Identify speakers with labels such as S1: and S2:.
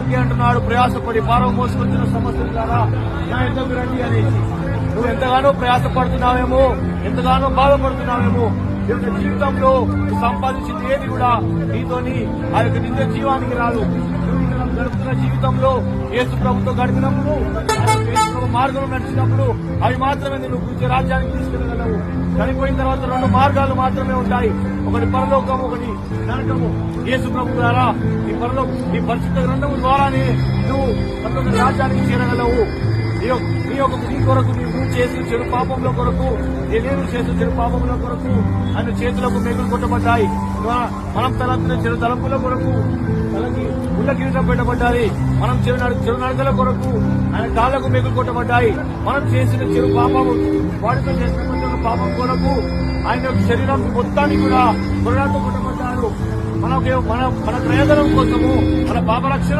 S1: అందుకే అంటున్నాడు, ప్రయాసపడి భారం మోసుకొచ్చిన సమస్యల ద్వారా నా ఎందుకు రండి అనేసి. నువ్వు ఎంతగానో ప్రయాసపడుతున్నావేమో, ఎంతగానో బాధపడుతున్నావేమో. యొక్క జీవితంలో నువ్వు సంపాదించింది ఏది కూడా నీతోని ఆ యొక్క నిత్య జీవానికి రాదు. నువ్వు ఇక్కడ గడుపుతున్న జీవితంలో యేసు ప్రభుతో గడిపినప్పుడు, యేసు ప్రభు మార్గంలో నడిచినప్పుడు అవి మాత్రమే నువ్వు కూర్చే రాజ్యానికి తీసుకెళ్లగలవు. చనిపోయిన తర్వాత 2 మార్గాలు మాత్రమే ఉంటాయి, ఒకటి పరలోకం, ఒకటి నరకము. యేసు ప్రభు ద్వారా నీ పరిశుద్ధ గ్రంథము ద్వారానే నువ్వు పరలోక రాజ్యానికి చేరగలవు. నీ కొరకు నువ్వు చేసిన చెడు పాపంలో కొరకు, నేను చేసిన చెడు పాపంలో కొరకు ఆయన చేతులకు మేకులు కొట్టబడ్డాయి. మనం తలంపిన చెడు తలంపుల కొరకు తలకి ముళ్ళ కిరీటం పెట్టబడ్డాయి. మనం చెడు నడకల కొరకు ఆయన కాళ్లకు మేకులు కొట్టబడ్డాయి. మనం చేసిన చెడు పాపము, వాటితో చేసిన పాపం కొరకు ఆయన యొక్క శరీరం మొత్తాన్ని కూడా కొరడాతో కొట్టబడ్డారు. మన ప్రయోజనం కోసము, మన పాప రక్షణ